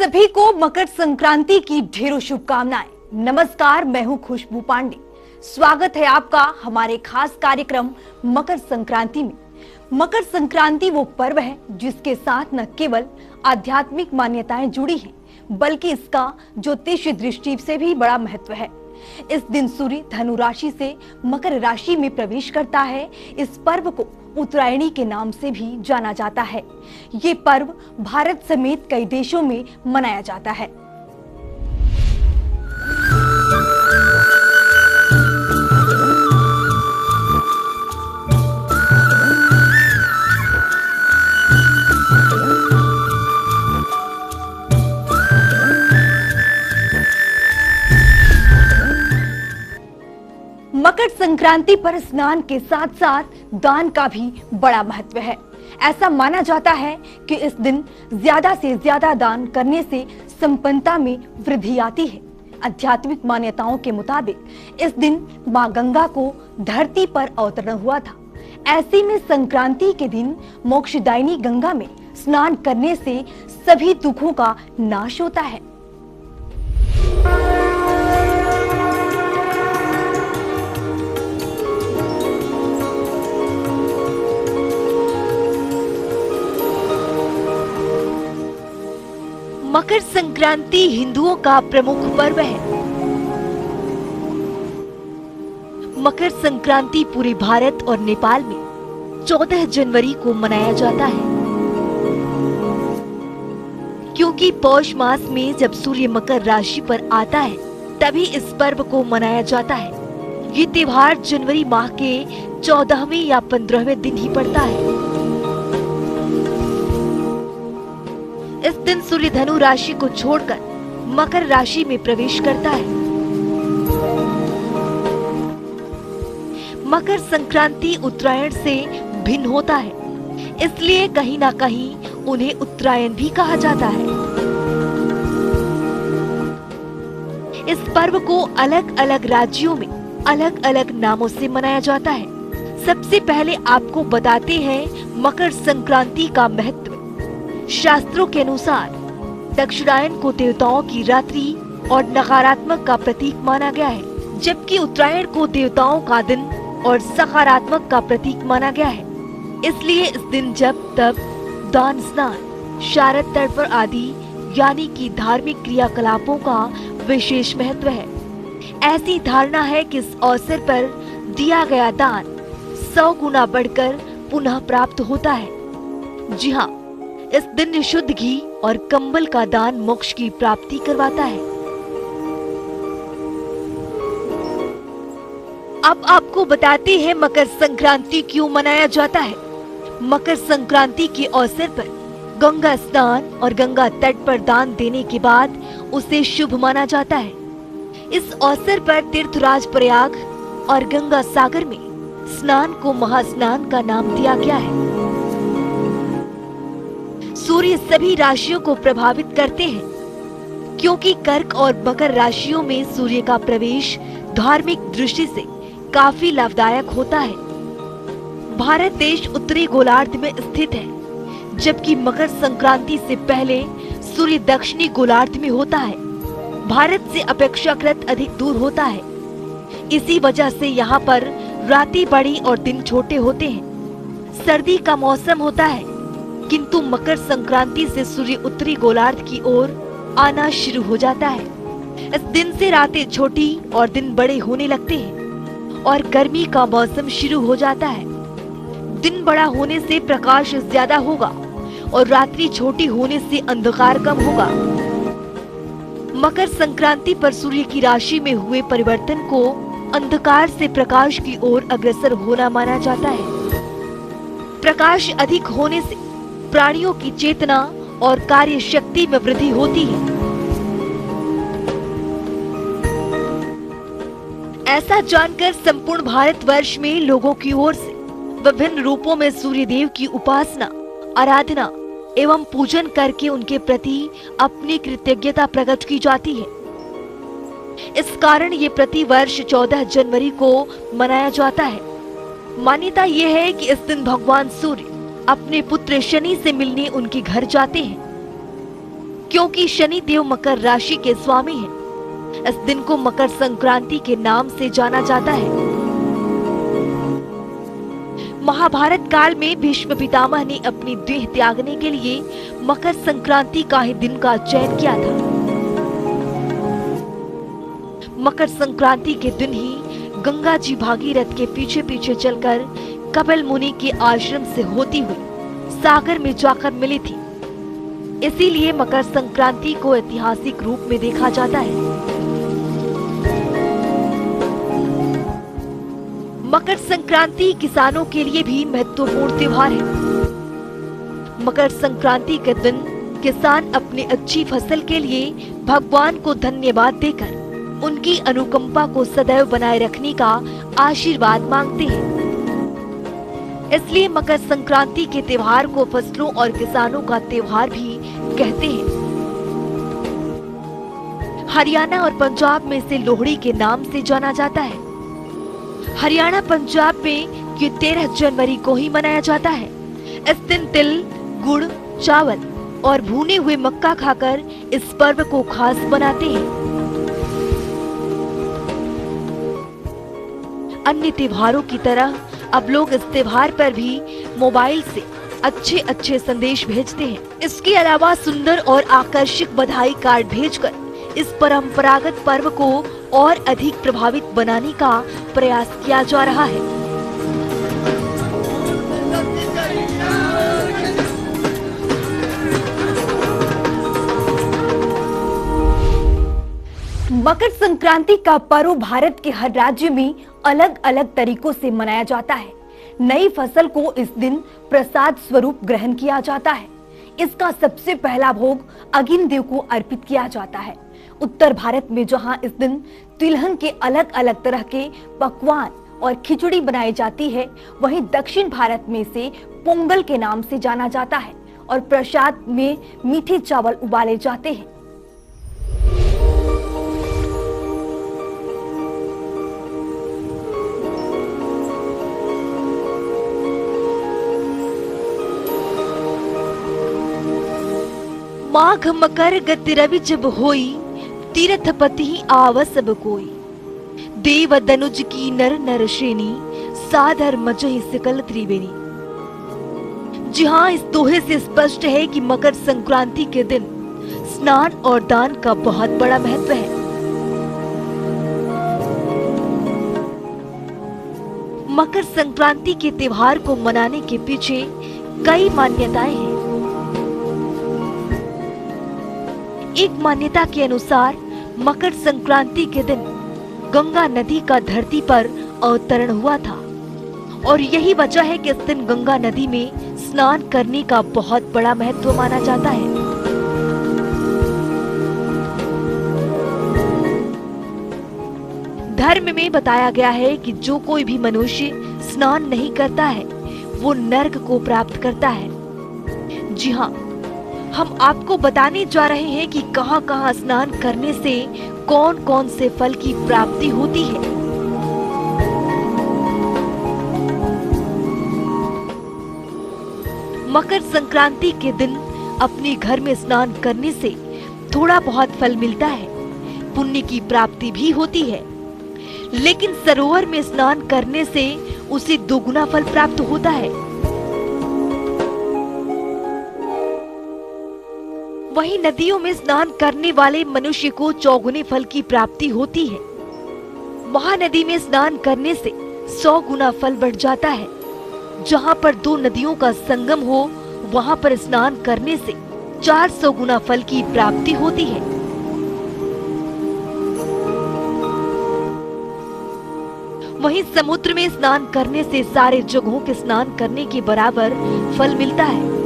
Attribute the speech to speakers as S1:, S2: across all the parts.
S1: सभी को मकर संक्रांति की ढेरों शुभकामनाएं। नमस्कार, मैं हूं खुशबू पांडे। स्वागत है आपका हमारे खास कार्यक्रम मकर संक्रांति में। मकर संक्रांति वो पर्व है जिसके साथ न केवल आध्यात्मिक मान्यताएं जुड़ी हैं, बल्कि इसका ज्योतिष दृष्टि से भी बड़ा महत्व है। इस दिन सूर्य धनु राशि से मकर राशि में प्रवेश करता है। इस पर्व को उत्तरायणी के नाम से भी जाना जाता है। ये पर्व भारत समेत कई देशों में मनाया जाता है। मकर संक्रांति पर स्नान के साथ साथ दान का भी बड़ा महत्व है। ऐसा माना जाता है कि इस दिन ज्यादा से ज्यादा दान करने से संपन्नता में वृद्धि आती है। आध्यात्मिक मान्यताओं के मुताबिक इस दिन मां गंगा को धरती पर अवतरण हुआ था। ऐसे में संक्रांति के दिन मोक्षदायिनी गंगा में स्नान करने से सभी दुखों का नाश होता है। मकर संक्रांति हिंदुओं का प्रमुख पर्व है। मकर संक्रांति पूरे भारत और नेपाल में 14 जनवरी को मनाया जाता है, क्योंकि पौष मास में जब सूर्य मकर राशि पर आता है तभी इस पर्व को मनाया जाता है। ये त्योहार जनवरी माह के 14वें या 15वें दिन ही पड़ता है। इस दिन सूर्य धनु राशि को छोड़कर मकर राशि में प्रवेश करता है। मकर संक्रांति उत्तरायण से भिन्न होता है, इसलिए कहीं ना कहीं उन्हें उत्तरायण भी कहा जाता है। इस पर्व को अलग अलग राज्यों में अलग अलग नामों से मनाया जाता है। सबसे पहले आपको बताते हैं मकर संक्रांति का महत्व। शास्त्रों के अनुसार दक्षिणायन को देवताओं की रात्रि और नकारात्मक का प्रतीक माना गया है, जबकि उत्तरायण को देवताओं का दिन और सकारात्मक का प्रतीक माना गया है। इसलिए इस दिन जप, तप, दान, स्नान, शारद तर्पण आदि यानी कि धार्मिक क्रियाकलापों का विशेष महत्व है। ऐसी धारणा है कि इस अवसर पर दिया गया दान 100 गुना बढ़कर पुनः प्राप्त होता है। जी हाँ, इस दिन शुद्ध घी और कंबल का दान मोक्ष की प्राप्ति करवाता है। अब आपको बताते हैं मकर संक्रांति क्यों मनाया जाता है। मकर संक्रांति के अवसर पर गंगा स्नान और गंगा तट पर दान देने के बाद उसे शुभ माना जाता है। इस अवसर पर तीर्थराज प्रयाग और गंगा सागर में स्नान को महास्नान का नाम दिया गया है। सूर्य सभी राशियों को प्रभावित करते हैं, क्योंकि कर्क और मकर राशियों में सूर्य का प्रवेश धार्मिक दृष्टि से काफी लाभदायक होता है। भारत देश उत्तरी गोलार्ध में स्थित है, जबकि मकर संक्रांति से पहले सूर्य दक्षिणी गोलार्ध में होता है। भारत से अपेक्षाकृत अधिक दूर होता है। इसी वजह से यहाँ पर रातें बड़ी और दिन छोटे होते हैं। सर्दी का मौसम होता है, किंतु मकर संक्रांति से सूर्य उत्तरी गोलार्ध की ओर आना शुरू हो जाता है। इस दिन से रातें छोटी और दिन बड़े होने लगते हैं और गर्मी का मौसम शुरू हो जाता है। दिन बड़ा होने से प्रकाश ज्यादा होगा और रात्रि छोटी होने से अंधकार कम होगा। मकर संक्रांति पर सूर्य की राशि में हुए परिवर्तन को अंधकार से प्रकाश की ओर अग्रसर होना माना जाता है। प्रकाश अधिक होने से प्राणियों की चेतना और कार्य शक्ति में वृद्धि होती है। ऐसा जानकर संपूर्ण भारतवर्ष में लोगों की ओर से विभिन्न रूपों में सूर्य देव की उपासना, आराधना एवं पूजन करके उनके प्रति अपनी कृतज्ञता प्रकट की जाती है। इस कारण ये प्रति वर्ष 14 जनवरी को मनाया जाता है। मान्यता ये है कि इस दिन भगवान सूर्य अपने पुत्र शनि से मिलने उनके घर जाते हैं। क्योंकि शनि देव मकर राशि के स्वामी हैं। इस दिन को मकर संक्रांति के नाम से जाना जाता है। महाभारत काल में भीष्म पितामह ने अपनी देह त्यागने के लिए मकर संक्रांति का ही दिन का चयन किया था। मकर संक्रांति के दिन ही गंगा जी भागीरथ के पीछे पीछे चलकर कपिल मुनि के आश्रम से होती हुई सागर में जाकर मिली थी। इसीलिए मकर संक्रांति को ऐतिहासिक रूप में देखा जाता है। मकर संक्रांति किसानों के लिए भी महत्वपूर्ण त्योहार है। मकर संक्रांति के दिन किसान अपनी अच्छी फसल के लिए भगवान को धन्यवाद देकर उनकी अनुकंपा को सदैव बनाए रखने का आशीर्वाद मांगते हैं। इसलिए मकर संक्रांति के त्योहार को फसलों और किसानों का त्योहार भी कहते हैं। हरियाणा और पंजाब में इसे लोहड़ी के नाम से जाना जाता है। हरियाणा पंजाब में ये 13 जनवरी को ही मनाया जाता है। इस दिन तिल, गुड़, चावल और भुने हुए मक्का खाकर इस पर्व को खास बनाते हैं। अन्य त्योहारों की तरह अब लोग इस त्योहार पर भी मोबाइल से अच्छे अच्छे संदेश भेजते हैं। इसके अलावा सुंदर और आकर्षक बधाई कार्ड भेजकर इस परंपरागत पर्व को और अधिक प्रभावित बनाने का प्रयास किया जा रहा है। मकर संक्रांति का पर्व भारत के हर राज्य में अलग अलग तरीकों से मनाया जाता है। नई फसल को इस दिन प्रसाद स्वरूप ग्रहण किया जाता है। इसका सबसे पहला भोग अग्नि देव को अर्पित किया जाता है। उत्तर भारत में जहां इस दिन तिलहन के अलग अलग तरह के पकवान और खिचड़ी बनाई जाती है, वहीं दक्षिण भारत में इसे पोंगल के नाम से जाना जाता है और प्रसाद में मीठे चावल उबाले जाते हैं। माघ मकर गति रवि जब होई, तीर्थपति आव सब कोई। देव दनुज की नर नर श्रेणी, साधर मजहि सकल त्रिवेणी। जी हाँ, इस दोहे से स्पष्ट है कि मकर संक्रांति के दिन स्नान और दान का बहुत बड़ा महत्व है। मकर संक्रांति के त्योहार को मनाने के पीछे कई मान्यताएं हैं। एक मान्यता के अनुसार मकर संक्रांति के दिन गंगा नदी का धरती पर अवतरण हुआ था और यही वजह है कि इस दिन गंगा नदी में स्नान करने का बहुत बड़ा महत्व माना जाता है। धर्म में बताया गया है कि जो कोई भी मनुष्य स्नान नहीं करता है वो नर्क को प्राप्त करता है। जी हाँ, हम आपको बताने जा रहे हैं कि कहां-कहां स्नान करने से कौन कौन से फल की प्राप्ति होती है। मकर संक्रांति के दिन अपने घर में स्नान करने से थोड़ा बहुत फल मिलता है, पुण्य की प्राप्ति भी होती है, लेकिन सरोवर में स्नान करने से उसे दोगुना फल प्राप्त होता है। वहीं नदियों में स्नान करने वाले मनुष्य को चौगुने फल की प्राप्ति होती है। महानदी में स्नान करने से 100 गुना फल बढ़ जाता है। जहां पर दो नदियों का संगम हो, वहां पर स्नान करने से 400 गुना फल की प्राप्ति होती है। वहीं समुद्र में स्नान करने से सारे जगहों के स्नान करने के बराबर फल मिलता है।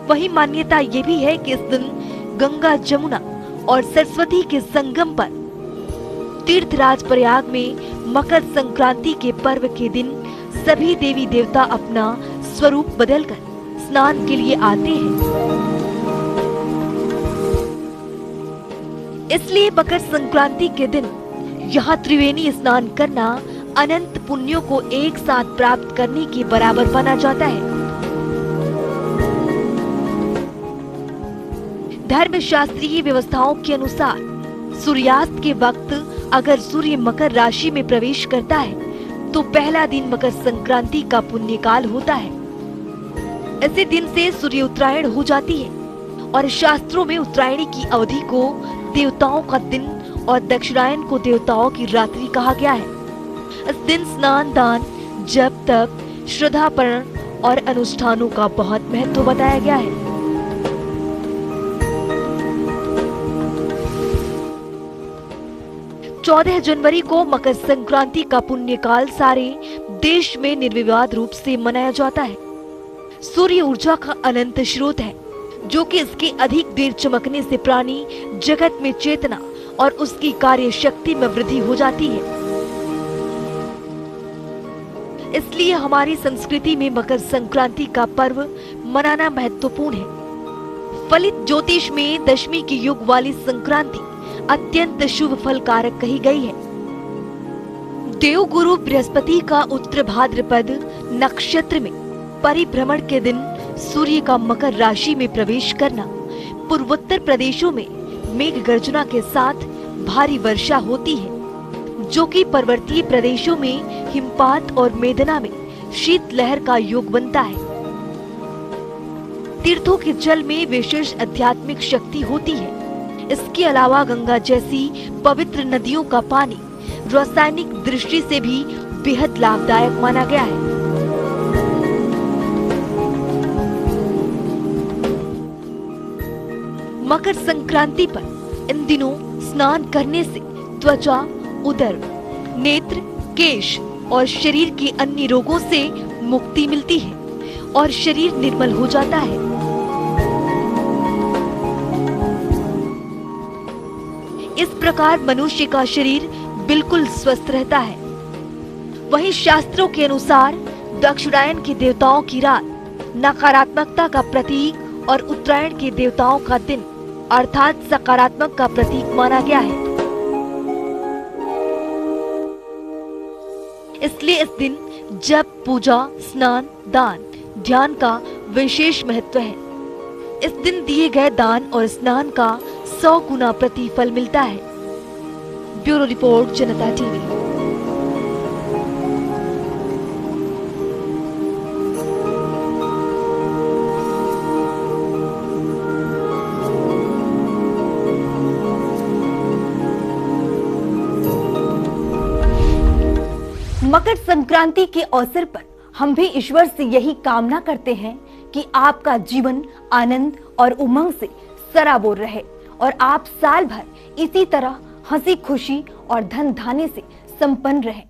S1: वही मान्यता ये भी है कि इस दिन गंगा, जमुना और सरस्वती के संगम पर तीर्थराज प्रयाग में मकर संक्रांति के पर्व के दिन सभी देवी देवता अपना स्वरूप बदलकर स्नान के लिए आते हैं। इसलिए मकर संक्रांति के दिन यहाँ त्रिवेणी स्नान करना अनंत पुण्यों को एक साथ प्राप्त करने के बराबर माना जाता है। धर्म शास्त्रीय व्यवस्थाओं के अनुसार सूर्यास्त के वक्त अगर सूर्य मकर राशि में प्रवेश करता है तो पहला दिन मकर संक्रांति का पुण्य काल होता है। इसी दिन से सूर्य उत्तरायण हो जाती है और शास्त्रों में उत्तरायणी की अवधि को देवताओं का दिन और दक्षिणायन को देवताओं की रात्रि कहा गया है। इस दिन स्नान, दान, जप, तप, श्रद्धापरण और अनुष्ठानों का बहुत महत्व बताया गया है। चौदह जनवरी को मकर संक्रांति का पुण्य काल सारे देश में निर्विवाद रूप से मनाया जाता है। सूर्य ऊर्जा का अनंत स्रोत है, जो कि इसके अधिक देर चमकने से प्राणी जगत में चेतना और उसकी कार्य शक्ति में वृद्धि हो जाती है। इसलिए हमारी संस्कृति में मकर संक्रांति का पर्व मनाना महत्वपूर्ण है। फलित ज्योतिष में दशमी के युग वाली संक्रांति अत्यंत शुभ फल कारक कही गई है। देवगुरु बृहस्पति का उत्तर भाद्रपद नक्षत्र में परिभ्रमण के दिन सूर्य का मकर राशि में प्रवेश करना पूर्वोत्तर प्रदेशों में मेघ गर्जना के साथ भारी वर्षा होती है, जो कि पर्वतीय प्रदेशों में हिमपात और मेदना में शीतलहर का योग बनता है। तीर्थों के जल में विशेष आध्यात्मिक शक्ति होती है। इसके अलावा गंगा जैसी पवित्र नदियों का पानी रासायनिक दृष्टि से भी बेहद लाभदायक माना गया है। मकर संक्रांति पर इन दिनों स्नान करने से त्वचा, उदर, नेत्र, केश और शरीर के अन्य रोगों से मुक्ति मिलती है और शरीर निर्मल हो जाता है। इस प्रकार मनुष्य का शरीर बिल्कुल स्वस्थ रहता है। वहीं शास्त्रों के अनुसार दक्षिणायन के देवताओं की रात नकारात्मकता का प्रतीक और उत्तरायण के देवताओं का दिन अर्थात सकारात्मक का प्रतीक माना गया है। इसलिए इस दिन जप, पूजा, स्नान, दान, ध्यान का विशेष महत्व है। इस दिन दिए गए दान और स्नान का 100 गुना प्रतिफल मिलता है। ब्यूरो रिपोर्ट, जनता टीवी।
S2: मकर संक्रांति के अवसर पर हम भी ईश्वर से यही कामना करते हैं कि आपका जीवन आनंद और उमंग से सराबोर रहे और आप साल भर इसी तरह हंसी खुशी और धन धान्य से संपन्न रहें।